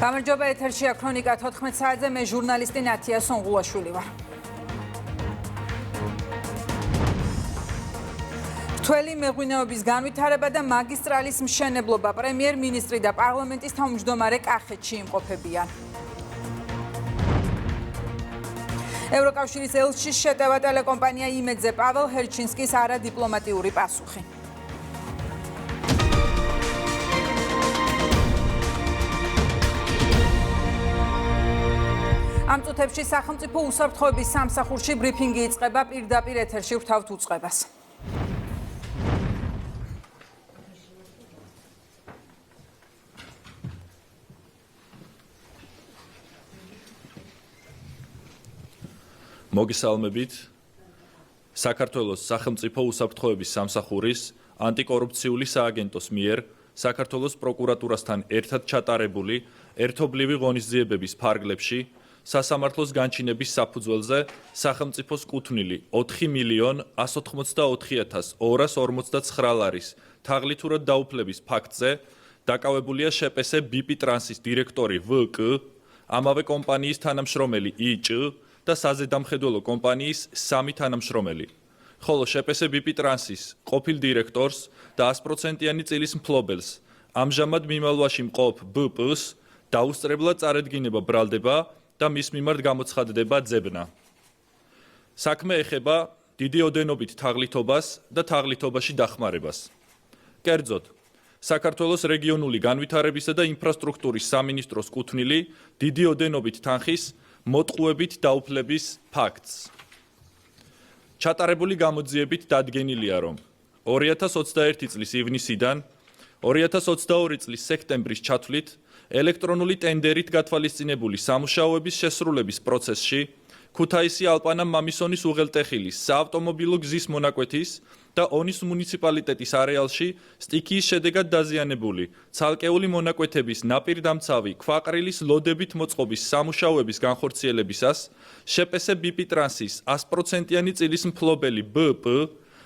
გამარჯობა, ეთერშია ქრონიკა 14 საათზე, მე ჟურნალისტი ნათია სონღულაშვილი ვარ. რთველი მეღვინეობის განვითარება და მაგისტრალის მშენებლობა, პრემიერ-მინისტრი და პარლამენტის თავმჯდომარე კახეთში იმყოფებიან. ევროკავშირის ელჩის შეტევა ტელეკომპანია იმედზე პაվել ჰერჩინსკის არადიპლომატიური პასუხი. ამ წუთებში სახელმწიფო უსაფრთხოების სამსახურში ბრიფინგი იწყება, პირდაპირ ეთერში ვრთავთ უწყებას. მოგესალმებით. საქართველოს სახელმწიფო უსაფრთხოების სამსახურის ანტიკორუფციული სააგენტოს მიერ საქართველოს პროკურატურასთან ერთად ჩატარებული ერთობლივი ღონისძიებების ფარგლებში სასამართლოს განჩინების საფუძველზე სახელმწიფოს კუთვნილი 4.184.249 ლარის თაღლითურად დაუფლების ფაქტზე დაკავებულია შპს BP ტრანსის დირექტორი VK, ამავე კომპანიის თანამშრომელი IČ და საზედამხედველო კომპანიის 3 თანამშრომელი. ხოლო შპს BP ტრანსის ყოფილ დირექტორს და 100%-იანი წილის მფლობელს ამჟამად მიმალვაში მყოფ BP-ს დაუსწრებლად წარედგინება ბრალდება და მის მიმართ გამოცხადდება ძებნა. საქმე ეხება დიდი ოდენობით თაღლითობას და თაღლითობაში დახმარებას. კერძოდ, საქართველოს რეგიონული განვითარებისა და ინფრასტრუქტურის სამინისტროს კუთვნილი დიდი ოდენობით თანხის მოტყუებით დაუფლების ფაქტს. ჩატარებული გამოძიებით დადგენილია, რომ 2021 წლის ივნისიდან 2022 წლის სექტემბრის ჩათვლით ელექტრონული ტენდერით გათვალისწინებული სამუშაოების შესრულების პროცესში ქუთაისი ალპანა მამისონის უღელტეხილის საავტომობილო გზის მონაკვეთის და ონის მუნიციპალიტეტის არეალში სტიქიის შედეგად დაზიანებული ცალკეული მონაკვეთების ნაპირდამცავი ქვაყრილის ლოდებით მოწყობის სამუშაოების განხორციელებისას შპს BP ტრანსის 100%-იანი წილის მფლობელი BP,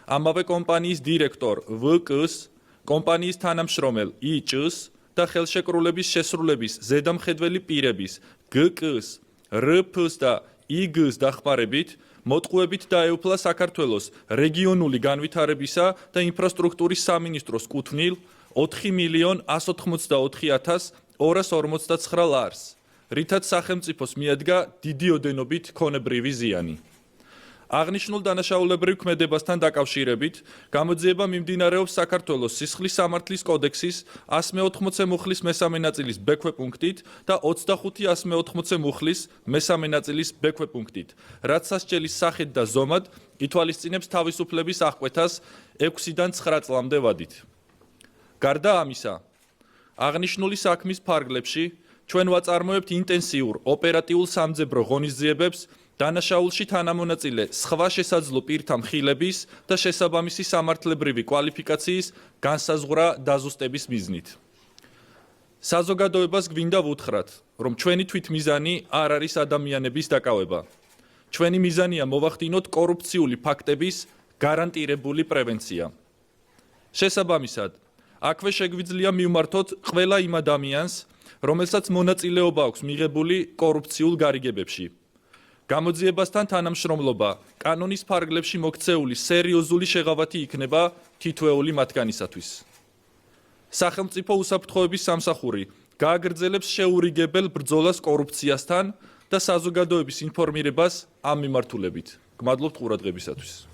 ამავე კომპანიის დირექტორ VK-ს, კომპანიის თანამშრომელ IČ-ს და ხელშეკრულების შესრულების ზედამხედველი პირების GK-ს, RP-ს და IG-ს დახმარებით მოტყუებით დაეუფლა საქართველოს რეგიონული განვითარებისა და ინფრასტრუქტურის სამინისტროს კუთვნილ 4.184.249 ლარს, რითაც სახელმწიფოს მიადგა დიდი ოდენობით ქონებრივი ზიანი. აღნიშნულ დანაშაულებრივ ქმედებასთან დაკავშირებით გამოძიება მიმდინარეობს საქართველოს სისხლის სამართლის კოდექსის 180 მუხლის მესამე ნაწილის ბ პუნქტით და 25 მუხლის მესამე ნაწილის ბ პუნქტით, რაც სასჯელის სახით და ზომად ითვალისწინებს თავისუფლების აღკვეთას 6-დან 9 წლამდე ვადით. გარდა ამისა, აღნიშნული საქმის ფარგლებში ჩვენ ვაწარმოებთ ინტენსიურ ოპერატიულ სამძებრო ღონისძიებებს დანაშაულში თანამონაწილე სხვა შესაძლო პირთა მხილების და შესაბამისი სამართლებრივი კვალიფიკაციის განსაზღვრა დაზუსტების მიზნით. საზოგადოებას გვინდა ვუთხრათ, რომ ჩვენი თვითმიზანი არ არის ადამიანების დაკავება. ჩვენი მიზანია მოვახდინოთ კორუფციული ფაქტების გარანტირებული პრევენცია. შესაბამისად, აქვე შეგვიძლია მივმართოთ ყველა იმ ადამიანს, რომელსაც მონაწილეობა აქვს მიღებული კორუფციულ გარიგებებში. გამოძიებასთან თანამშრომლობა კანონის ფარგლებში მოქცეული სერიოზული შეღავათი იქნება თითოეული მათგანისათვის. სახელმწიფო უსაფრთხოების სამსახური გააგრძელებს შეურიგებელ ბრძოლას კორუფციასთან და საზოგადოების ინფორმირებას ამ მიმართულებით. გმადლობთ ყურადღებისათვის.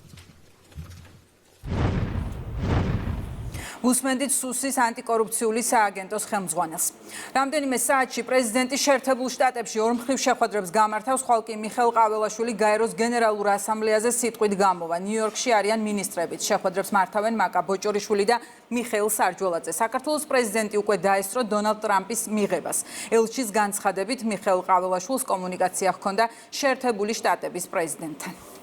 უსმენდით სუსის ანტიკორუფციული სააგენტოს ხელმძღვანელს. რამდენიმე საათში პრეზიდენტი შეერთებულ შტატებში ორმხრივ შეხვედრებს გამართავს, ხვალ კი მიხეილ ყაველაშვილი გაეროს გენერალურ ასამბლეაზე სიტყვით გამოვა. ნიუ-იორკში არიან მინისტრებით. შეხვედრებს მართავენ მაკა ბოჭორიშვილი და მიხეილ სარჯველაძე. საქართველოს პრეზიდენტი უკვე დაესწრო დონალდ ტრამპის მიღებას. ელჩის განცხადებით მიხეილ ყაველაშვილს კომუნიკაცია ჰქონდა შეერთებული შტატების პრეზიდენტთან.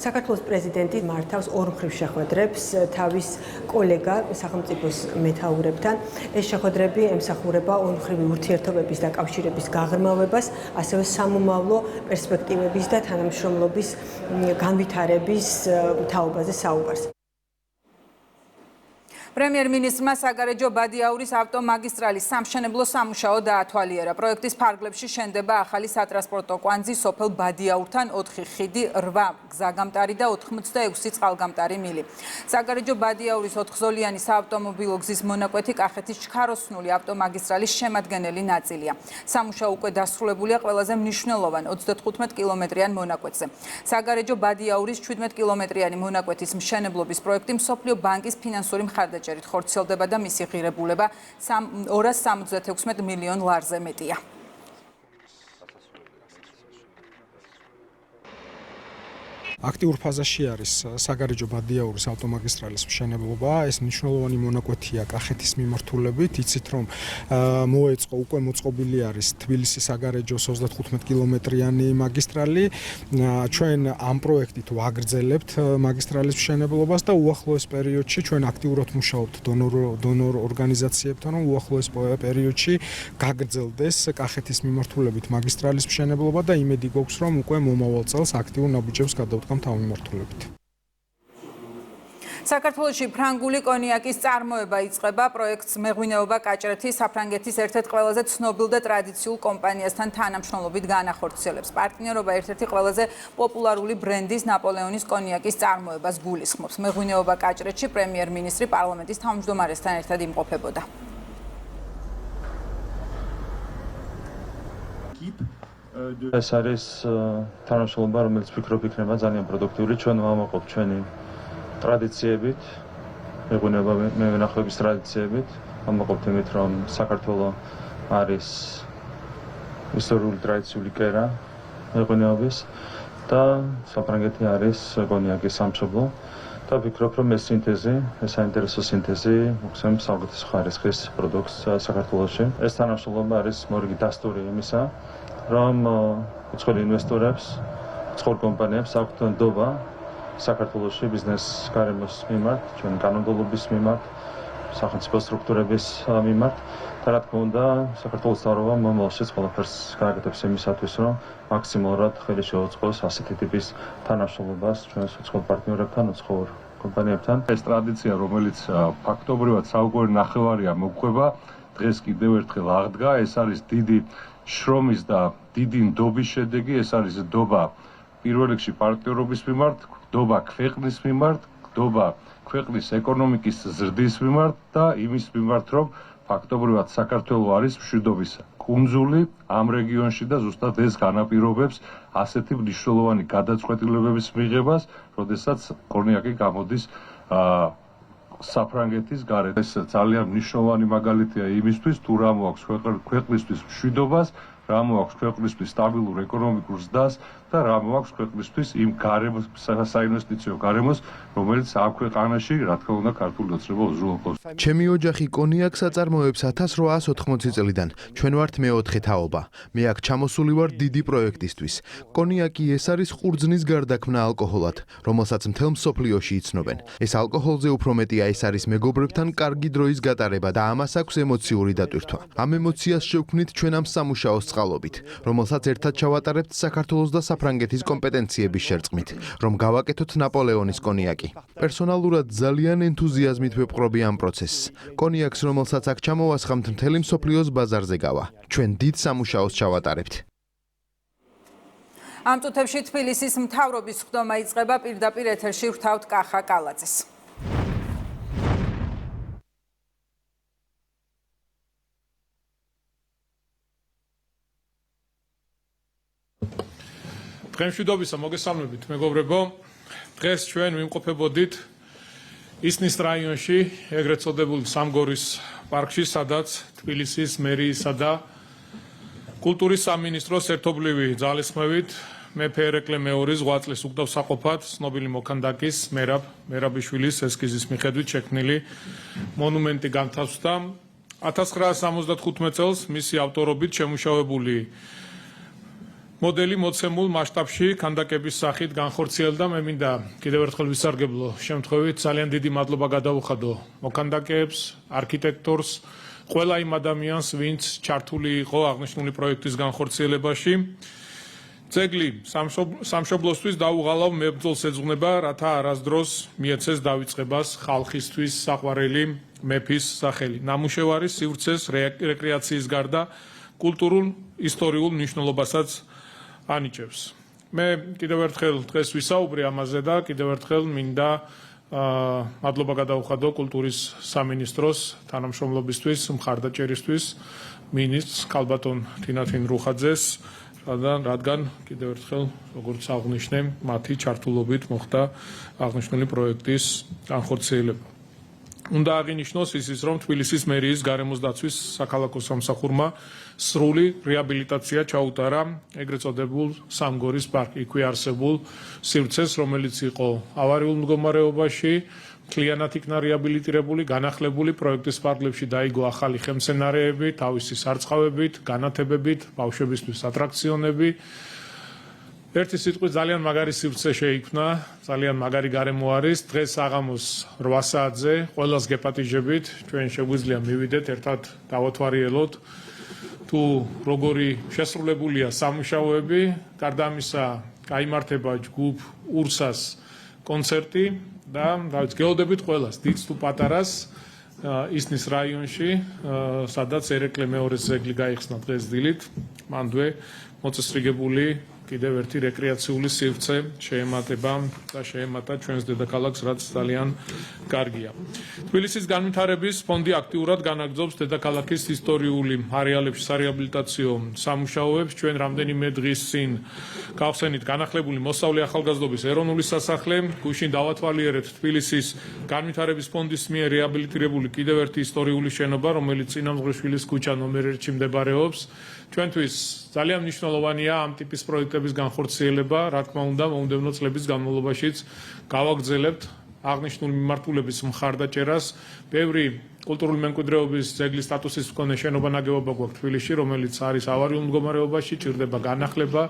საქართველოს პრეზიდენტი მართავს ორმხრივ შეხვედრებს თავის კოლეგა სახელმწიფოს მეთაურებთან. ეს შეხვედრები ემსახურება ორმხრივი ურთიერთობების და კავშირების გაღრმავებას, ასევე სამომავლო პერსპექტივების და თანამშრომლობის განვითარების თაობაზე საუბარს. პრემიერ-მინისტრმა საგარეჯო ბადიაურის ავტომაგისტრალის სამშენებლო სამუშაო დაათვალიერა. პროექტის ფარგლებში შენდება ახალი სატრანსპორტო კვანძი სოფელ ბადიაურთან 4 ხიდი, 8 გზაგამტარი და 86 წყალგამტარი მილი. საგარეჯო ბადიაურის 4-გზოლიანი საავტომობილო გზის მონაკვეთი კახეთის ჩქაროსნული ავტომაგისტრალის შემადგენელი ნაწილია. სამუშაო უკვე დასრულებულია ყველაზე მნიშვნელოვან 35 კილომეტრიან მონაკვეთზე. საგარეჯო ბადიაურის 17 კილომეტრიანი მონაკვეთის მშენებლობის პროექტი მსოფლიო ბანკის ფინანსური მხარდაჭერით ხორციელდება და მისი ღირებულება 276 მილიონ ლარზე მეტია. აქტიურ ფაზაში არის საგარეჯო ბადიაურის ავტომაგისტრალის მშენებლობა. ეს მნიშვნელოვანი მონაკვეთია კახეთის მიმართულებით. იცით რომ მოეწყო უკვე მოწყობილი არის თბილისის საგარეჯოს 35 კილომეტრიანი მაგისტრალი. ჩვენ ამ პროექტით ვაგრძელებთ მაგისტრალის მშენებლობას და უახლოეს პერიოდში ჩვენ აქტიურად მუშაობთ დონორ ორგანიზაციებთან, რომ უახლოეს პერიოდში გაგრძელდეს კახეთის მიმართულებით მაგისტრალის მშენებლობა და იმედი გვაქვს, რომ უკვე მომავალ წელს აქტიურ ნაბიჯებს გადავდგამთ ამ მიმართულებით. საქართველოში ფრანგული კონიაკის წარმოება იწყება. პროექტს მეღვინეობა კაჭრეთი საფრანგეთის ერთ-ერთ ყველაზე ცნობილ და ტრადიციულ კომპანიასთან თანამშრომლობით განახორციელებს. პარტნიორობა ერთ-ერთი ყველაზე პოპულარული ბრენდის ნაპოლეონის კონიაკის წარმოებას გულისხმობს. მეღვინეობა კაჭრეთში პრემიერ-მინისტრი პარლამენტის თავმჯდომარესთან ერთად იმყოფებოდა. ეს არის თანამშრომლობა, რომელიც ვფიქრობ იქნება ძალიან პროდუქტიული. ჩვენ ვამაყობთ ჩვენი ტრადიციებით, მეღვინეობის ტრადიციებით. ვამაყობთ იმით, რომ საქართველოს არის ისტორიული ტრადიციული კერა მეღვინეობის და საფრანგეთი არის კონიაკის სამშობლო. და ვფიქრობ, რომ ეს სინთეზი, ეს საინტერესო სინთეზი მოგვცემს საუკეთესო ხარისხის პროდუქტს საქართველოში. ეს თანამშრომლობა არის მორიგი დასტური იმისა, რომ უცხოელ ინვესტორებს, უცხოელ კომპანიებს აქვთ ნდობა საქართველოში ბიზნეს გარემოს მიმართ, ჩვენ კანონმდებლობის მიმართ, სახელმწიფო სტრუქტურების მიმართ და რა თქმა უნდა, საქართველოს მთავრობამ მომავალშიც ყველაფერს გააკეთებს იმისათვის, რომ მაქსიმალურად ხელი შეუწყოს ასეთი ტიპის თანამშრომლობას ჩვენს უცხოელ პარტნიორებთან, უცხოელ კომპანიებთან. ეს ტრადიცია, რომელიც ფაქტობრივად საუკეთესო ნახევარია მოგვება, დღეს კიდევ ერთხელ აღდგა. ეს არის დიდი შრომის და დიდი ნდობის შედეგი. ეს არის ნდობა პირველ რიგში პარტნიორობის მიმართ, ნდობა ქვეყნის მიმართ, ნდობა ქვეყნის ეკონომიკის ზრდის მიმართ და იმის მიმართ, რომ ფაქტობრივად საქართველო არის მშვიდობის კუნძული ამ რეგიონში და ზუსტად ეს განაპირობებს ასეთი მნიშვნელოვანი გადაწყვეტილებების მიღებას, როდესაც კონიაკი გამოდის საფრანგეთის გარეთ. ეს ძალიან მნიშვნელოვანი მაგალითია იმისთვის, თუ რა მოაქვს ქვეყნისთვის მშვიდობას, რა მოაქვს ქვეყნისთვის სტაბილურ ეკონომიკურ ზრდას და რა მოაქვს ქვეყნისთვის იმ გარემოს, საინვესტიციო გარემოს, რომელიც ამ ქვეყანაში, რა თქმა უნდა, ქართული ოცნება უზრუნველყოფს. ჩემი ოჯახი კონიაკს აწარმოებს 1880 წლიდან. ჩვენ ვართ მეოთხე თაობა. მე აქ ჩამოსული ვარ დიდი პროექტისთვის. კონიაკი ეს არის ყურძნის გარდაქმნა ალკოჰოლად, რომელსაც მთელ მსოფლიოში იცნობენ. ეს ალკოჰოლზე უფრო მეტია, ეს არის მეგობრებთან კარგი დროის გატარება და ამას აქვს ემოციური დატვირთვა. ამ ემოციას შევქმნით ჩვენ ამ სამუშაოს წყალობით, რომელსაც ერთად ჩავატარებთ საქართველოს და საფრანგეთის კომპეტენციების შერწყმით, რომ გავაკეთოთ ნაპოლეონის კონიაკი. პერსონალურად ძალიან ენთუზიაზმით ვეპყრობი ამ პროცესს. კონიაკს, რომელსაც აქ ჩამოვასხამთ, მთელი მსოფლიოს ბაზარზე გავა. ჩვენ დიდ სამუშაოს ჩავატარებთ. ამ წუთებში თბილისის მთავრობის ხდომა იწყება. პირდაპირ ეთერში ვრთავთ კახა კალაძეს. დღემშვიდობისა, მოგესალმებით მეგობრებო. დღეს ჩვენ ვიმყოფებოდით ისნის რაიონში, ეგრეთ წოდებული სამგორის პარკში, სადაც თბილისის მერიისა და კულტურის სამინისტროს ერთობლივი ძალისხმევით მეფე ერეკლე მეორის ღვაწლის უკდავსაყოფად ცნობილი მოქანდაკის მერაბიშვილის ესკიზის მიხედვით შექმნილი მონუმენტი განთავსდა. 1975 წელს მისი ავტორობით შემუშავებული მოდელი მოცემულ მასშტაბში ქანდაკების სახით განხორციელდა. მე მინდა კიდევ ერთხელ ვისარგებლო შემთხვევით ძალიან დიდი მადლობა გადავუხადო მოქანდაკეებს, არქიტექტორს, ყველა იმ ადამიანს, ვინც ჩართული იყო აღნიშნული პროექტის განხორციელებაში. ძეგლი სამშობლოსთვის დაუღალავ მებრძოლს ეძღვნება, რათა არასდროს მიეცეს დავიწყებას ხალხისთვის საყვარელი მეფის სახელი. ნამუშევარის სივრცეს რეკრეაციის გარდა კულტურულ ისტორიულ მნიშვნელობასაც ანიჭებს. მე კიდევ ერთხელ დღეს ვისაუბრე ამაზე და კიდევ ერთხელ მინდა მადლობა გადაუხადო კულტურის სამინისტროს თანამშრომლობისთვის, მხარდაჭერისთვის, მინისტრს ქალბატონ თინათინ რუხაძეს, რადგან კიდევ ერთხელ როგორც აღნიშნე, მათი ჩართულობით მოხდა აღნიშნული პროექტის განხორციელება. უნდა აღინიშნოს ის, რომ თბილისის მერიის გარემოს დაცვის საქალაქო სამსახურმა სრული რეაბილიტაცია ჩაუტარა ეგრეთ წოდებულ სამგორის პარკ, იქვე არსებულ სივრცეს, რომელიც იყო ავარიულ მდგომარეობაში, მთლიანად იქნა რეაბილიტირებული, განახლებული, პროექტის ფარგლებში დაიგო ახალი ხელმცენარეები, თავისი სარწყავებით, განათებებით, ბავშვებისთვის ატრაქციონები. ერთი სიტყვით ძალიან მაგარი სივრცე შეიქმნა, ძალიან მაგარი გარემო არის. დღეს საღამოს 8 საათზე ყველას გეპატიჟებით, ჩვენ შეგვიძლია მივიდეთ, ერთად დავათვალიეროთ თუ როგორი შესრულებულია სამუშაოები. გარდა ამისა, გაიმართება ჯგუფ ურსას კონცერტი და გავგეოდებით ყველას, დიდს თუ პატარას ისნის რაიონში, სადაც ერეკლე მეორე ძეგლი გაიხსნა დღეს დილით, მანდვე მოწესრიგებული კიდევ ერთი რეკრეაციული სივრცე შეემატება და შეემატა ჩვენს დედაქალაქს, რაც ძალიან კარგია. თბილისის განვითარების ფონდი აქტიურად განაგრძობს დედაქალაქის ისტორიული არეალებში სარეაბილიტაციო სამუშაოებს. ჩვენ რამდენიმე დღის წინ გავხსენით განახლებული მოსავლე ახალგაზრდობის ეროვნული სასახლე, გუშინ დავათვალიერეთ თბილისის განვითარების ფონდის მიერ რეაბილიტირებული კიდევ ერთი ისტორიული შენობა, რომელიც წინამძღვრიშვილის ქუჩა ნომერ 1-ში მდებარეობს. ჩვენთვის ძალიან მნიშვნელოვანია ამ ტიპის პროექტების განხორციელება, რა თქმა უნდა, მომდევნო წლების განმავლობაშიც გავაგრძელებთ აღნიშნული მიმართულების მხარდაჭერას. ბევრი კულტურული მემკვიდრეობის ძეგლის სტატუსის მქონე შენობა-ნაგებობა გვაქვს თბილისში, რომელიც არის ავარიულ მდგომარეობაში, ჭირდება განახლება,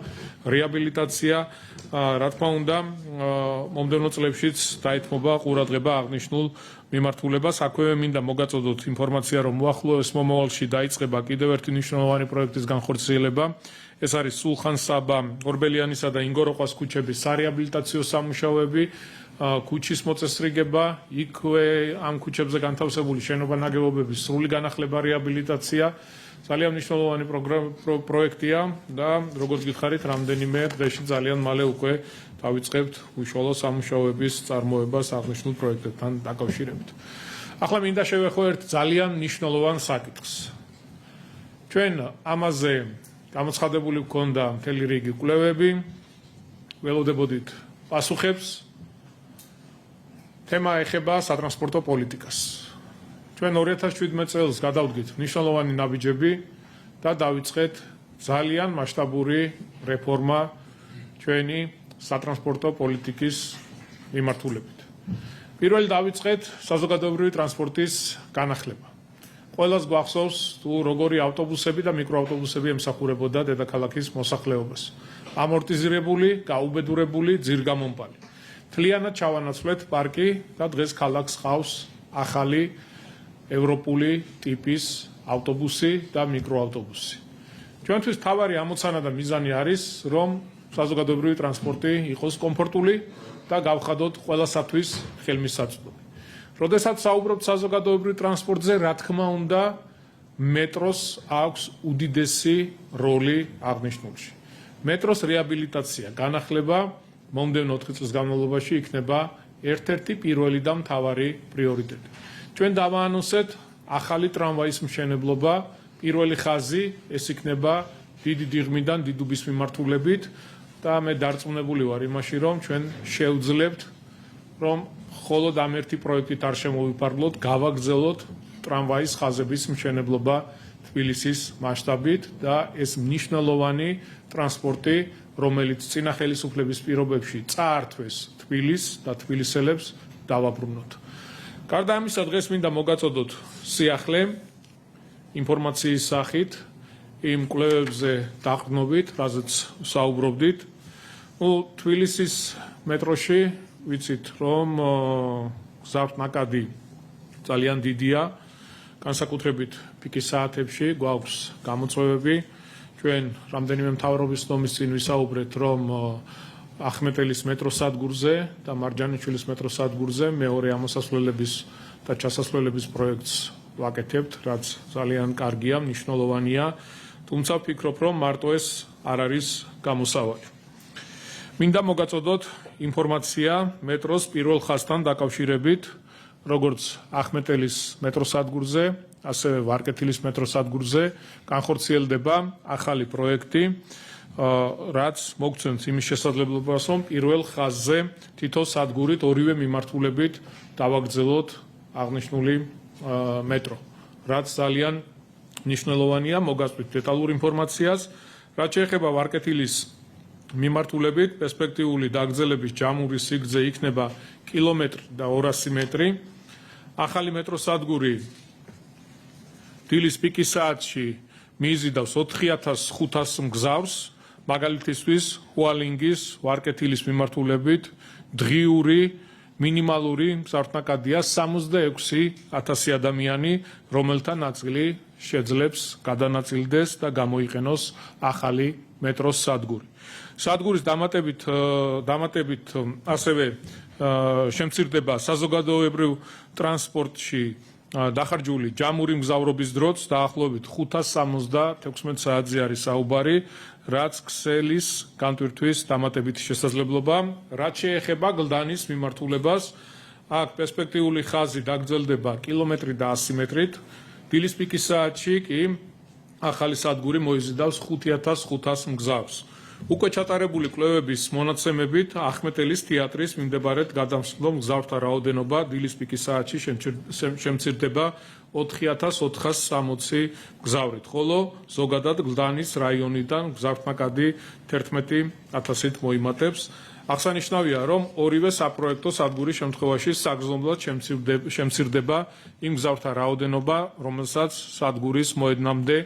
რეაბილიტაცია. რა თქმა უნდა, მომდევნო წლებშიც დაეთმობა ყურადღება აღნიშნულ მიმართულებას. აქვევე მინდა მოგაწოდოთ ინფორმაცია, რომ უახლოეს მომავალში დაიწყება კიდევ ერთი მნიშვნელოვანი პროექტის განხორციელება. ეს არის სულხან-საბა, ორბელიანისა და ინგოროყვას ქუჩების სარეაბილიტაციო სამუშაოები, ქუჩის მოწესრიგება, იქვე ამ ქუჩებზე განთავსებული შენობა-ნაგებობების სრული განახლება, რეაბილიტაცია. ძალიან მნიშვნელოვანი პროექტია და როგორც გითხარით, რამდენიმე დღეში ძალიან მალე უკვე დავიწყებთ უშუალო სამუშაოების წარმოებას აღნიშნულ პროექტებთან დაკავშირებით. ახლა მინდა შევეხო ერთ ძალიან მნიშვნელოვან საკითხს. ჩვენ ამაზე გამოცხადებული გვქონდა მთელი რიგი კვლევები, ველოდებოდით პასუხებს. თემა ეხება სატრანსპორტო პოლიტიკას. ჩვენ 2017 წელს გადავდგით მნიშვნელოვანი ნაბიჯები და დავიწყეთ ძალიან მასშტაბური რეფორმა ჩვენი სატრანსპორტო პოლიტიკის მიმართულებით. პირველი დავიწყეთ საზოგადოებრივი ტრანსპორტის განახლება. ყველას გვახსოვს თუ როგორი ავტობუსები და მიკროავტობუსები ემსახურებოდა დედაქალაქის მოსახლეობას. ამორტიზირებული, გაუბედურებული, ძირგამომპალი. მთლიანად ჩავანაცვლეთ პარკი და დღეს ქალაქს ჰყავს ახალი ევროპული ტიპის ავტობუსი და მიკროავტობუსი. ჩვენთვის მთავარი ამოცანა და მიზანი არის, რომ საზოგადოებრივი ტრანსპორტი იყოს კომფორტული და გავხადოთ ყველასათვის ხელმისაწვდომი. როდესაც საუბრობთ საზოგადოებრივ ტრანსპორტზე, რა თქმა უნდა, მეტროს აქვს უდიდესი როლი აღნიშნულში. მეტროს რეაბილიტაცია, განახლება მომდევნო 4 წლის განმავლობაში იქნება ერთ-ერთი პირველი და მთავარი პრიორიტეტი. ჩვენ დავაანონსეთ ახალი ტრამვაის მშენებლობა, პირველი ხაზი ეს იქნება დიდი დიღმიდან დიდუბის მიმართულებით და მე დარწმუნებული ვარ იმაში, რომ ჩვენ შევძლებთ, რომ მხოლოდ ამ ერთი პროექტით არ შემოვიფარგლოთ, გავაგრძელოთ ტრამვაის ხაზების მშენებლობა თბილისის მასშტაბით და ეს მნიშვნელოვანი ტრანსპორტი, რომელიც წინა ხელისუფლების პირობებში წაართვეს თბილისს და თბილისელებს დავაბრუნოთ. გარდა ამისა, დღეს მინდა მოგაწოდოთ სიახლე ინფორმაციის სახით იმ კვლევებზე დაყრდნობით, რაზეც საუბრობდით. თბილისის მეტროში ვიცით, რომ გზავნაკადი ძალიან დიდია, განსაკუთრებით პიკის საათებში გვაქვს გამოწვევები. ჩვენ რამდენიმე მთავრობის ნომის წინ ვისაუბრეთ, რომ ახმეტელის მეტროსადგურზე და მარჯანიშვილის მეტროსადგურზე მეორე ამოსასვლელების და ჩასასვლელების პროექტს ვაკეთებთ, რაც ძალიან კარგია, მნიშვნელოვანია, თუმცა ვფიქრობ, რომ მარტო ეს არ არის გამოსავალი. მინდა მოგაწოდოთ ინფორმაცია მეტროს პირველ ხაზთან დაკავშირებით, როგორც ახმეტელის მეტროსადგურზე, ასევე ვარკეთილის მეტროსადგურზე განხორციელდება ახალი პროექტი, რაც მოგცემს იმის შესაძლებლობას, რომ პირველ ხაზზე თითო სადგურით ორივე მიმართულებით დავაგრძელოთ აღნიშნული მეტრო, რაც ძალიან მნიშვნელოვანია, მოგასწრით დეტალურ ინფორმაციას, რაც შეეხება ვარკეთილის მიმართულებით პერსპექტიული დაგრძელების ჯამური სიგრძე იქნება კილომეტრი და 200 მეტრი. ახალი მეტროსადგური დილის პიკის საათში მიიზიდავს 4500 მგზავრს, მაგალითისთვის ჰუალინგის ვარკეთილის მიმართულებით დღიური მინიმალური მზარდნაკადია 66,000 ადამიანი, რომელთა ნაწილი შეძლებს გადანაწილდეს და გამოიყენოს ახალი მეტროს სადგური. სადგურის დამატებით ასევე შემცირდება საზოგადოებრივ ტრანსპორტში დახარჯული ჯამური მგზავრობის დროც დაახლოებით 576 საათზე არის საუბარი, რაც ქსელის განტვირთვის დამატებითი შესაძლებლობა, რაც შეეხება გლდანის მიმართულებას, აქ პერსპექტიული ხაზი დაგრძელდება კილომეტრი და 100 მეტრით, დილის პიკის საათში კი ახალი სადგური მოიზიდავს 5500 მგზავრს. უკვე ჩატარებული კვლევების მონაცემებით ახმეტელის თეატრის მიმდებარედ გადამსხმლო მგზავრთა რაოდენობა დილის პიკის საათში შემცირდება 4460 მგზავრით, ხოლო ზოგადად გლდანის რაიონიდან მგზავრთნაკადი 11000-ით მოიმატებს. აღსანიშნავია, რომ ორივე საპროექტო სადგურის შემთხვევაში საგრძნობლად შემცირდება იმ მგზავრთა რაოდენობა, რომელსაც სადგურის მოედნამდე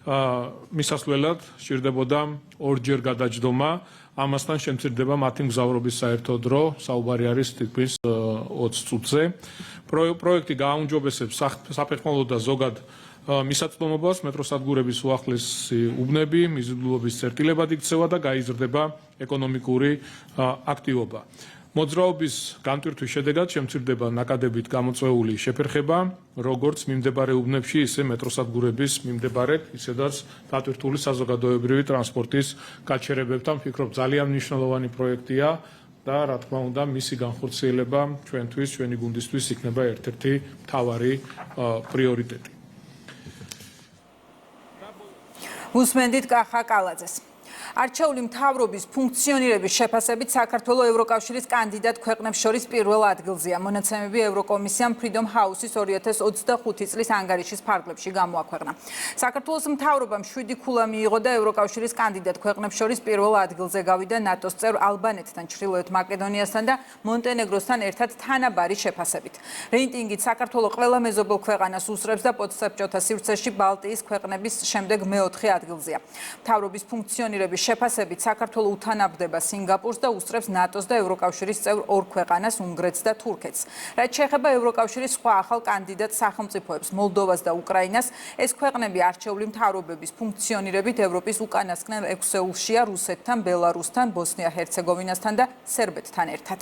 მისასვლელად სჭირდებოდა ორჯერ გადაჯდომა, ამასთან შემცირდება მათი მგზავრობის საერთო დრო, საუბარი არის თითქმის 20 წუთზე. პროექტი გააუმჯობესებს საფეხმავლო და ზოგად მისაწვდომობას, მეტროსადგურების უახლესი უბნები, მიზიდულობის წერტილებად იქცევა და გაიზრდება ეკონომიკური აქტივობა. მოძრაობის განტვირთვის შედეგად შემცირდება ნაკადებით გამოწვეული შეფერხება, როგორც მიმდებარე უბნებში, ისე მეტროსადგურების მიმდებარედ, ისედაც დატვირთული საზოგადოებრივი ტრანსპორტის გაჩერებებთან. ვფიქრობ, ძალიან მნიშვნელოვანი პროექტია და რა თქმა უნდა, მისი განხორციელება ჩვენთვის, ჩვენი გუნდისთვის იქნება ერთ-ერთი მთავარი პრიორიტეტი. უსმენდით კახა კალაძეს. არჩეული მთავრობის ფუნქციონირების შეფასებით საქართველოს ევროკავშირის კანდიდატ ქვეყნებს შორის პირველ ადგილზეა. მონაცემები ევროკომისიამ Freedom House-ის 2025 წლის ანგარიშის ფარგლებში გამოაქვეყნა. საქართველოს მთავრობამ 7 ქულა მიიღო და ევროკავშირის კანდიდატ ქვეყნებს შორის პირველ ადგილზე გავიდა ნატოს წევრ ალბანეთთან, ჩრდილოეთ მაკედონიასთან და მონტენეგროსთან ერთად თანაბარი შეფასებით. რეიტინგით საქართველოს ყველა მეზობელ ქვეყანას უსწრებს და პოსტსაბჭოთა სივრცეში ბალტიის ქვეყნების შემდეგ მეოთხე ადგილზეა. მთავრობის ფუნქციონირების შეფასებით საქართველოს უთანაბდება სინგაპურს და უსწრებს ნატოს და ევროკავშირის წევრ ორ ქვეყანას, უნგრეთს და თურქეთს. რაც შეეხება ევროკავშირის სხვა ახალ კანდიდატ სახელმწიფოებს, მოლდოვას და უკრაინას, ეს ქვეყნები არჩეული მთავრობების ფუნქციონირებით ევროპის უკანასკნელ ექვსეულშია რუსეთთან, ბელარუსთან, ბოსნია-ჰერცეგოვინასთან და სერბეთთან ერთად.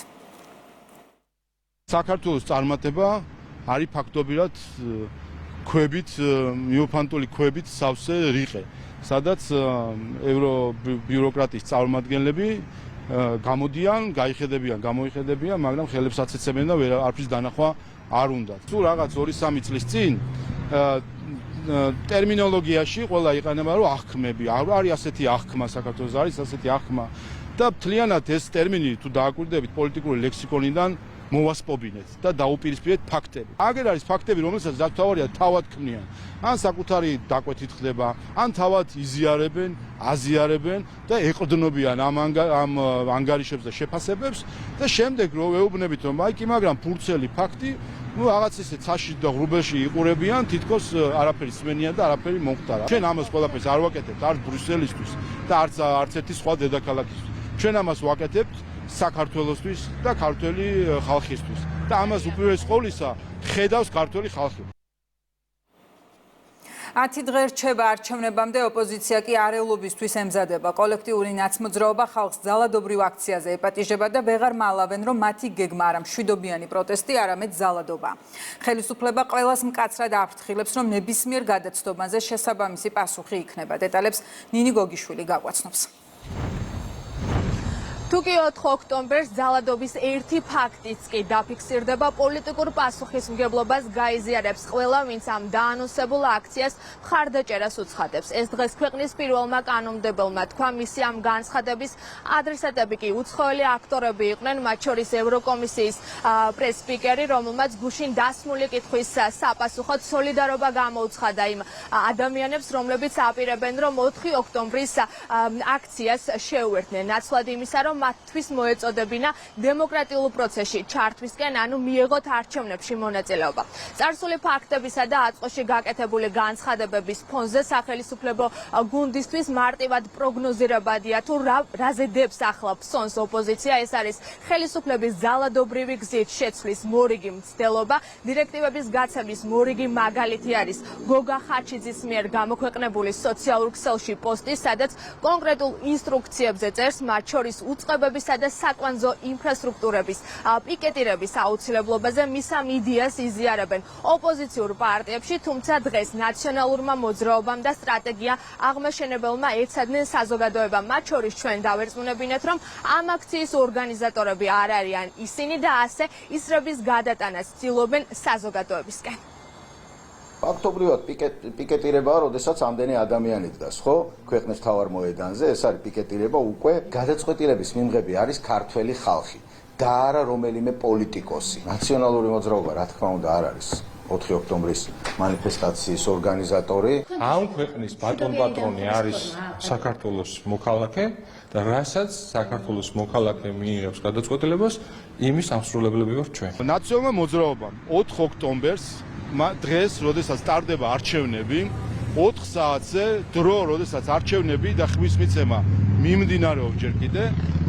საქართველოს წარმატება არის ფაქტობრივად ქვებით, მიოფანტული ქვებით სავსე რიყე. სადაც ევრობიუროკრატიის წარმომადგენლები გამოდიან, გამოიხედებიან, მაგრამ ხელებს აცეცებენ და არაფრის დანახვა არ უნდათ. თუ რაღაც 2-3 წლის წინ ტერმინოლოგიაში ყველა იყენება, რომ აღქმები, არის ასეთი აღქმა საქართველოს, არის ასეთი აღქმა და მთლიანად ეს ტერმინი თუ დააკვირდებით პოლიტიკური ლექსიკონიდან მოვასპობინეთ და დაუპირისპირეთ ფაქტები. აგერ არის ფაქტები, რომელსაც თავარია თავად ქმნიან. ან საკუთარი დაკვეთით ხდება, ან თავად იზიარებენ, აზიარებენ და ეყრდნობიან ამ ანგარიშებს და შეფასებებს და შემდეგ რო ვეუბნებით, რომ აი კი მაგრამ ფურცელი ფაქტი, რაღაც ისე ცაში და ღრუბელში იყურებიან, თითქოს არაფერი სმენიან და არაფერი მომხდარა. ჩვენ ამას ყველაფერს არ ვაკეთებთ არც ბრიუსელისთვის და არც ერთი სხვა დედაქალაქისთვის. ჩვენ ამას ვაკეთებთ საქართველოსთვის და ქართველი ხალხისთვის და ამას უპირველეს ყოვლისა ხედავს ქართველი ხალხი. 10 დღე რჩება არჩევნებამდე ოპოზიცია კი არეულობისთვის ემზადება. კოლექტიური ნაცმოძრაობა ხალხს ძალადობრივ აქციაზე ეპატიჟება და ვეღარ მალავენ, რომ მათი გეგმა არა მშვიდობიანი პროტესტი, არამედ ძალადობა. ხელისუფლება ყველას მკაცრად აფრთხილებს, რომ ნებისმიერ გადაცდომაზე შესაბამისი პასუხი იქნება. დეტალებს ნინი გოგიშვილი გაგვაცნობს. თუკი 4 ოქტომბერს ძალადობის ერთი ფაქტიც კი დაფიქსირდება, პოლიტიკურ პასუხისმგებლობას გაიზიარებს ყველა, ვინც ამ დაანონსებულ აქციას მხარდაჭერას უცხადებს. ეს დღეს ქვეყნის პირველმა კანონმდებელმა თქვა, მისი ამ განცხადების ადრესატები კი უცხოელი აქტორები იყვნენ, მათ შორის ევროკომისიის პრეს-სპიკერი, რომელმაც გუშინ დასმული კითხვის საპასუხოდ სოლიდარობა გამოუცხადა იმ ადამიანებს, რომლებიც აპირებენ, რომ 4 ოქტომბრის აქციას შეუერთდნენ. ნაცვლად იმისა, რომ მათთვის მოეწოდებინა დემოკრატიულ პროცესში ჩართვისკენ, ანუ მიეღოთ არჩევნებში მონაწილეობა. წარსული ფაქტებისა და აწყოში გაკეთებული განცხადებების ფონზე სახელმწიფო გუნდისთვის მარტივად პროგნოზირებადია, თუ რაზე დებს ახლა ფსონს ოპოზიცია. ეს არის ხელისუფლების ძალადობრივი გზით შეცვლის მორიგი მცდელობა. დირექტივების გაცემის მორიგი მაგალითი არის გოგა ხაჩიძის მიერ გამოქვეყნებული სოციალურ ქსელში პოსტი, სადაც კონკრეტულ ინსტრუქციებზე წერს, მათ შორის უწყებებისა და საკვანძო ინფრასტრუქტურების პიკეტირების აუცილებლობაზე. მის ამ იდეას იზიარებენ ოპოზიციურ პარტიებში, თუმცა დღეს ნაციონალურმა მოძრაობამ და სტრატეგია აღმაშენებელმა ეცადნენ საზოგადოება. მათ შორის ჩვენ დავერწმუნებინეთ, რომ ამ აქციის ორგანიზატორები არ არიან ისინი და ასე ისრების გადატანას ცდილობენ საზოგადოებისკენ. ფაქტობრივად პიკეტირებაა, როდესაც ამდენი ადამიანი დგას, ხო? ქვეყნის მთავარ მოედანზე, ეს არის პიკეტირება, უკვე გადაწყვეტილების მიმღები არის ქართველი ხალხი და არა რომელიმე პოლიტიკოსი. ნაციონალური მოძრაობა, რა თქმა უნდა, არ არის 4 ოქტომბრის მანიფესტაციის ორგანიზატორი. ამ ქვეყნის ბატონი არის საქართველოს მოქალაქე და რასაც საქართველოს მოქალაქე მიიღებს გადაწყვეტილებას, იმის ამსრულებლები ვართ ჩვენ. ნაციონალურმა მოძრაობამ 4 ოქტომბერს დღეს, როდესაც სტარდება არჩევნები, 4 საათზე დრო, როდესაც არჩევნები და ხმის მიცემა მიმდინარეობს ჯერ კიდე,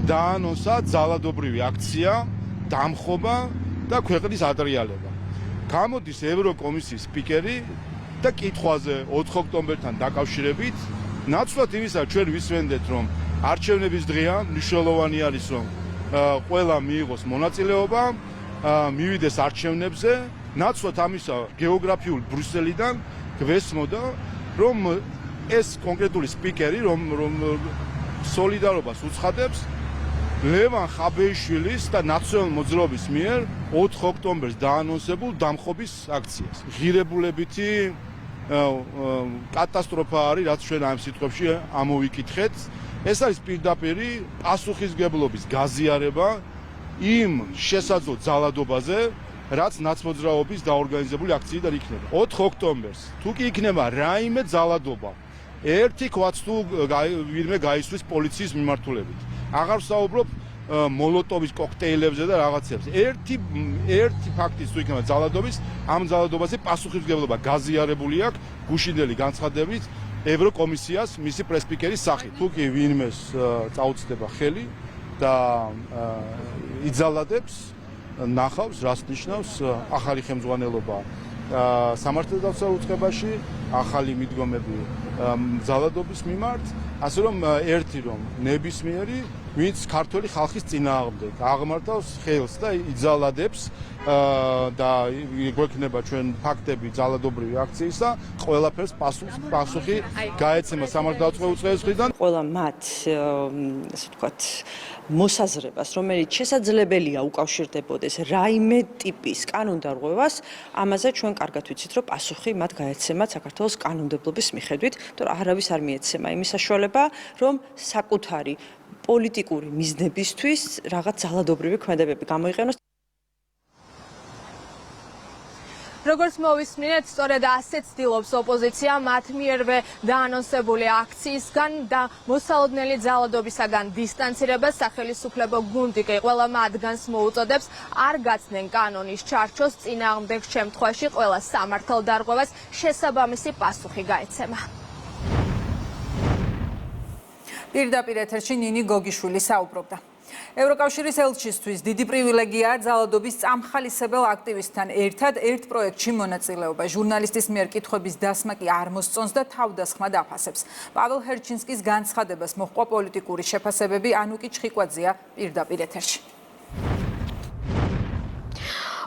დაანონსა ძალადობრივი აქცია, დამხობა და ქვეყნის ატრიალება. გამოდის ევროკომისიის სპიკერი და კითხვაზე 4 ოქტომბერთან დაკავშირებით, ნაცვლად იმისა, ჩვენ ვისმენდეთ, რომ არჩევნების დღეა, მნიშვნელოვანი არის, რომ ყველა მიიღოს მონაწილეობა, მივიდეს არჩევნებზე. ნაცვლად ამისა გეოგრაფიულ ბრუსელიდან გვესმოდა, რომ ეს კონკრეტული სპიკერი, რომ სოლიდარობას უცხადებს ლევან ხაბეიშვილის და ნაციონალურ მოძრაობის მიერ 4 ოქტომბერს დაანონსებულ დამხობის აქციას. ღირებულებითი კატასტროფა არის, რაც ჩვენ ამ სიტყვებში ამოვიკითხეთ. ეს არის პირდაპირი პასუხისგებლობის გაზიარება იმ შესაძლო ძალადობაზე, რაც ნაცმოძრაობის დაორგანიზებული აქციიდან იქნება. 4 ოქტომბერს თუ კი იქნება რაიმე ძალადობა, ერთი ქვაც თუ ვინმე გაისვლის პოლიციის მიმართულებით. აღარ ვსაუბრობ მოლოტოვის კოქტეილებზე და რაღაცებზე. ერთი ფაქტის თუ იქნება ძალადობის, ამ ძალადობაზე პასუხისმგებლობა გაზიარებული აქვს გუშინდელი განცხადებით ევროკომისიას მისი პრეს-სპიკერის სახით. თუ კი ვინმეს წაუწდება ხელი და იძალადებს, ნახავს, რას ნიშნავს ახალი ხელმძღვანელობა სამართალდაცვა უწყებაში, ახალი მიდგომები ძალადობის მიმართ, ასე რომ ერთი რომ ნებისმიერი, ვინც ქართველი ხალხის წინააღმდეგ აღმართავს ხელს და იძალადებს და გვექნება ჩვენ ფაქტები ძალადობრივი აქციისა, ყველაფერს პასუხი გაეცემა სამართალდაცვა უწყების მხრიდან. ყველა მათ, ასე ვთქვათ, მოსაზრებას, რომელიც შესაძლებელია უკავშირდებოდეს რაიმე ტიპის კანონდარღვევას, ამაზე ჩვენ კარგად ვიცით, რომ პასუხი მათ გაეცემათ საქართველოს კანონმდებლობის მიხედვით, თორე არავის არ მიეცემა იმის საშუალება, რომ საკუთარი პოლიტიკური მიზნებისთვის რაღაც ძალადობრივი ქმედებები გამოიყენოს. როგორც მოვისმინეთ, სწორედ ასე ცდილობს ოპოზიცია მათ მიერვე დაანონსებული აქციისგან და მოსალოდნელი ძალადობისაგან დისტანცირებას. სახელმწიფო გუნდი კი ყველა მათგანს მოუწოდებს არ გაცდნენ კანონის ჩარჩოს, წინააღმდეგ შემთხვევაში ყველა სამართალდარღვევას შესაბამისი პასუხი გაეცემა. პირდაპირ ეთერში ნინი გოგიშვილი საუბრობდა. ევროკავშირის ელჩისთვის დიდი პრივილეგიაა ძალადობის წამხალისებელ აქტივისტთან ერთად ერთ პროექტში მონაწილეობა. ჟურნალისტის მიერ კითხვების დასმა კი არ მოსწონს და თავდასხმა დაფასებს. პაվել ჰერჩინსკის განცხადებას მოჰყვა პოლიტიკური შეფასებები, ანუკი ჩხიკვაძეა პირდაპირ ეთერში.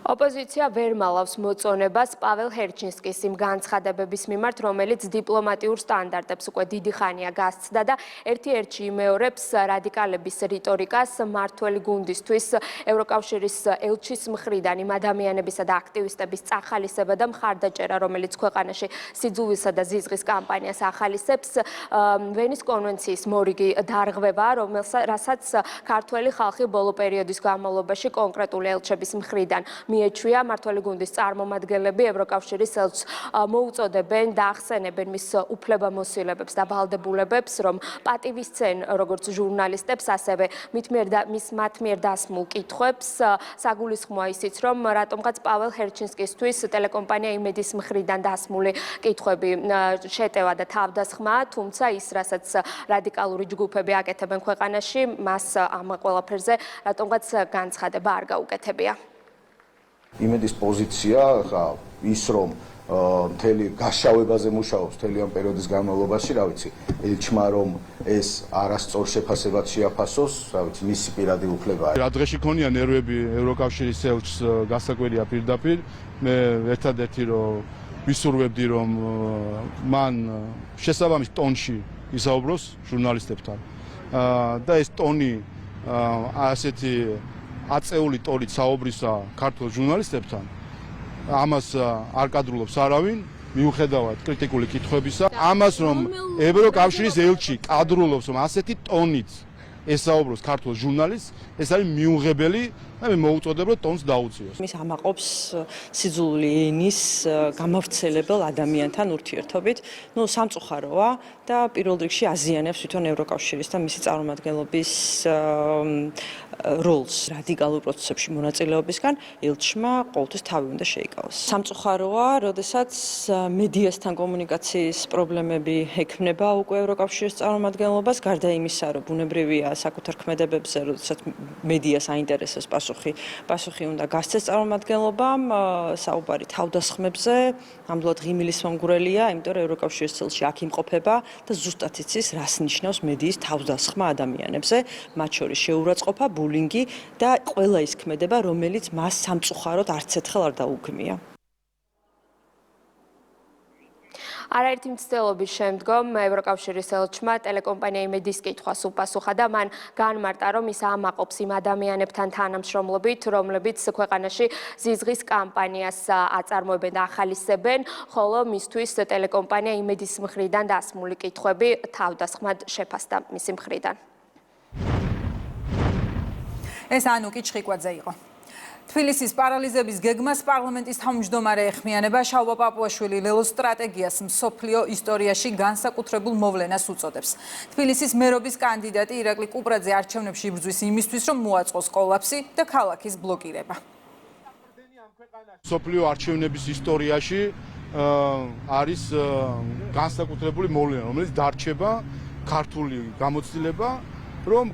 ოპოზიცია ვერ მალავს მოწონებას პაվել ჰერჩინსკის იმ განცხადებების მიმართ, რომელიც დიპლომატიურ სტანდარტებს უკვე დიდი ხანია გასცდა და ერთ-ერთი იმეორებს რადიკალების რიტორიკას მართველი გუნდისთვის ევროკავშირის ელჩის მხრიდან იმ ადამიანებისა და აქტივისტების წახალისება და მხარდაჭერა, რომელიც ქვეყანაში სიძულვისა და ზიზღის კამპანიას ახალისებს, ვენის კონვენციის მორიგი დარღვევა, რასაც ქართველი ხალხი ბოლო პერიოდის განმავლობაში კონკრეტული ელჩების მხრიდან მიეჩვია. მართველი გუნდის წარმომადგენლები ევროკავშირის ელჩს მოუწოდებენ და ახსენებენ მის უფლებამოსილებებს და ვალდებულებებს, რომ პატივისცენ როგორც ჟურნალისტებს, ასევე მათ მიერ დასმულ კითხვებს. საგულისხმოა ისიც, რომ რატომღაც პაվել ჰერჩინსკისთვის ტელეკომპანია იმედის მხრიდან დასმული კითხვები შეტევა და თავდასხმაა, თუმცა ის, რასაც რადიკალური ჯგუფები აკეთებენ ქვეყანაში, მას ამ ყველაფერზე რატომღაც განცხადება არ გაუკეთებია. იმედის პოზიცია ხა ის რომ მთელი გაშავებაზე მუშაობს მთელი ამ პერიოდის განმავლობაში, რა ვიცი, ელჩმა რომ ეს არასწორ შეფასებად შეაფასოს, რა ვიცი, მისი პირადი უფლებაა. რა დღეში ქონია ნერვები ევროკავშირის ელჩს გასაკვირია პირდაპირ, მე ერთადერთი რომ ვისურვებდი რომ მან შესაბამის ტონში ისაუბროს ჟურნალისტებთან და ეს ტონი ასეთი აწეული ტონით საუბრისა ქართულ ჟურნალისტებთან ამას არ კადრულობს არავინ მიუხედავად კრიტიკული კითხვებისა ამას რომ ევროკავშირის ელჩი კადრულობს რომ ასეთი ტონით ესაუბროს ქართულ ჟურნალისტს ეს არის მიუღებელი და მე მოუწოდებ რომ ტონს დაუწიოს. ის ამაყობს სიძულვილი ენის გამავრცელებელ ადამიანთან ურთიერთობით. სამწუხაროა და პირველ რიგში აზიანებს თვითონ ევროკავშირის და მისი წარმომადგენლობის როლს რადიკალურ პროცესებში მონაწილეობისგან ელჩმა ყოველთვის თავი უნდა შეიკავოს. სამწუხაროა, როდესაც მედიასთან კომუნიკაციის პრობლემები ექმნება უკვე ევროკავშირის წარმომადგენლობას, გარდა იმისა, რომ ბუნებრივია საკუთარ ქმედებებზე, როდესაც მედიას აინტერესებს პასუხი უნდა გასცეს წარმომადგენლობამ, საუბარი თავდასხმებზე, ნამდვილად ღიმილის მომგვრელია, იმიტომ რომ ევროკავშირის წელში აქ იმყოფება და ზუსტად იცის, რას ნიშნავს მედიის თავდასხმა ადამიანებზე, მათ შორის შეურაცხყოფა, ბულინგი და ყველა ის ქმედება, რომელიც მას სამწუხაროდ არც ერთხელ არ დაუგმია. არაერთი მცდელობის შემდგომ ევროკავშირის ელჩმა ტელეკომპანია იმედის კითხვას უპასუხა და მან განმარტა, რომ ის ამაყობს იმ ადამიანებთან თანამშრომლობით, რომლებიც ქვეყანაში ზიზღის კამპანიას აწარმოებენ და ახალისებენ, ხოლო მისთვის ტელეკომპანია იმედის მხრიდან დასმული კითხვები თავდასხმად შეფასდა მისი მხრიდან. ეს ანუკი ჩხიკვაძე იყო. თბილისის პარალიზების გეგმას პარლამენტის თავმჯდომარე ეხმიანება შალვა პაპუაშვილი ლელოს სტრატეგიას მსოფლიო ისტორიაში განსაკუთრებულ მოვლენას უწოდებს. თბილისის მერობის კანდიდატი ირაკლი კუპრაძე არჩევნებში იბრძვის იმისთვის, რომ მოაწყოს კოლაფსი და ქალაქის ბლოკირება. მსოფლიო არჩევნების ისტორიაში არის განსაკუთრებული მოვლენა, რომელიც დარჩება ქართული გამოცდილება, რომ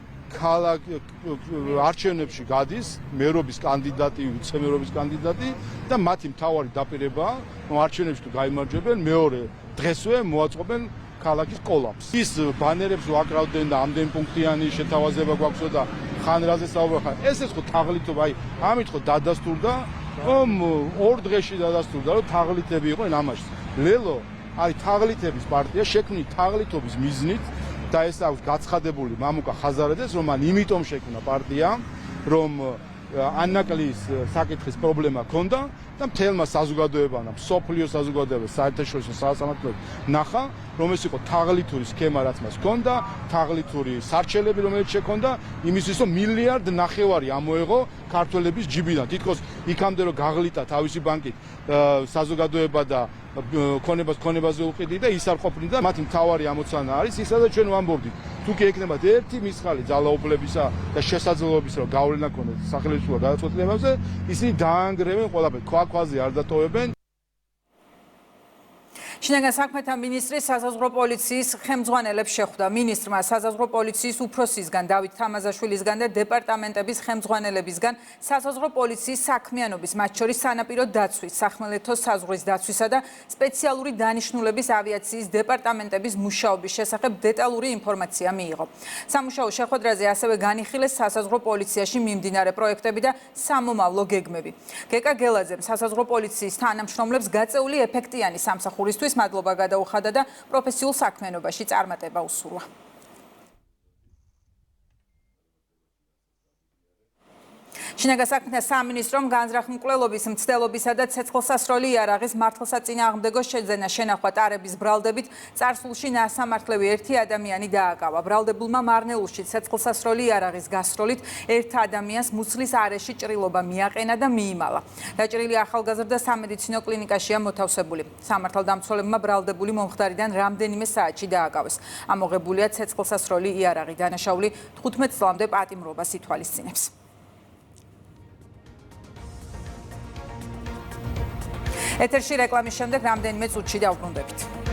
არჩევნებში გადის მერობის კანდიდატი, ვიცე-მერობის კანდიდატი და მათი მთავარი დაპირებაა, რომ არჩევნებში თუ გაიმარჯვებენ, მეორე დღესვე მოაწყობენ ქალაქის კოლაფსს. ის ბანერებს ვაკრავდნენ და ამდენ პუნქტიანი შეთავაზება გვაქვსო და ხან რაზე საუბრობ. ეს ხო თაღლითობა, ამით ხო დადასტურდა, რომ ორ დღეში დადასტურდა, რომ თაღლითები იყვნენ ამაში. ლელო არის თაღლითების პარტია, შექმნილი თაღლითობის მიზნით და ეს აქვს გაცხადებული მამუკა ხაზარაძეს, რომ მან იმიტომ შექმნა პარტია, რომ ანაკლის საკითხის პრობლემა ჰქონდა და მთელმა საზოგადოებამ, მსოფლიო საზოგადოებამ, საერთაშორისო სასამართლოებამ ნახა, რომ ეს იყო თაღლითური სქემა, რაც მას ჰქონდა, თაღლითური სარჩელები, რომელიც შექონდა, იმისთვის, რომ 1.5 მილიარდი ამოეღო ქართველების ჯიბიდან. თითქოს იქამდე რომ გაღლიტა თავისი ბანკით საზოგადოება და ქონებაზე უყიდი და ის არ ყოფნიდა, მათი მთავარი ამოცანა არის ისა და ჩვენ ვამბობდით, თუ კი ეკნებათ ერთი მისხალი ძალაუფლებისა და შესაძლებლობისა, რომ გავლენა ქონდეს სახელმწიფო გადაწყვეტილებებზე, ისინი დაანგრევენ ყველაფერს, ქვაზე არ დატოვებენ. შინაგან საქმეთა მინისტრი საზღვაო პოლიციის ხელმძღვანელებს შეხვდა. მინისტრმა საზღვაო პოლიციის უფროსისგან დავით თამაზაშვილისგან და დეპარტამენტების ხელმძღვანელებისგან საზღვაო პოლიციის საქმიანობის, მათ შორის სანაპირო დაცვის, სახმელეთო საზღვრის დაცვისა და სპეციალური დანიშნულების ავიაციის დეპარტამენტების მუშაობის შესახებ დეტალური ინფორმაცია მიიღო. სამუშაო შეხვედრაზე ასევე განიხილეს საზღვაო პოლიციაში მიმდინარე პროექტები და სამომავლო გეგმები. გეკა გელაძემ საზღვაო პოლიციის თანამშრომლებს გაწეული ეფექტიანი სამსახურისთვის მადლობა გადაუხადა და პროფესიულ საქმიანობაში წარმატება უსურვა. შინაგან საქმეთა სამინისტრომ განზრახ მკვლელობის, მცდელობისა და ცეცხლსასროლი იარაღის მართლსაწინააღმდეგო შეძენა შენახვა ტარების ბრალდებით წარსულში ნასამართლევი ერთი ადამიანი დააკავა. ბრალდებულმა მარნეულში ცეცხლსასროლი იარაღის გასროლით ერთ ადამიანს მუცლის არეში ჭრილობა მიაყენა და მიიმალა. დაჭრილი ახალგაზრდა სამედიცინო კლინიკაშია მოთავსებული. სამართალდამცველებმა ბრალდებული მომხდარიდან რამდენიმე საათში დააკავეს. ამოღებულია ცეცხლსასროლი იარაღი. დანაშაული 15 წლამდე პატიმრობას ითვალისწინებს. ეთერში რეკლამის შემდეგ რამდენიმე წუთში დავბრუნდებით.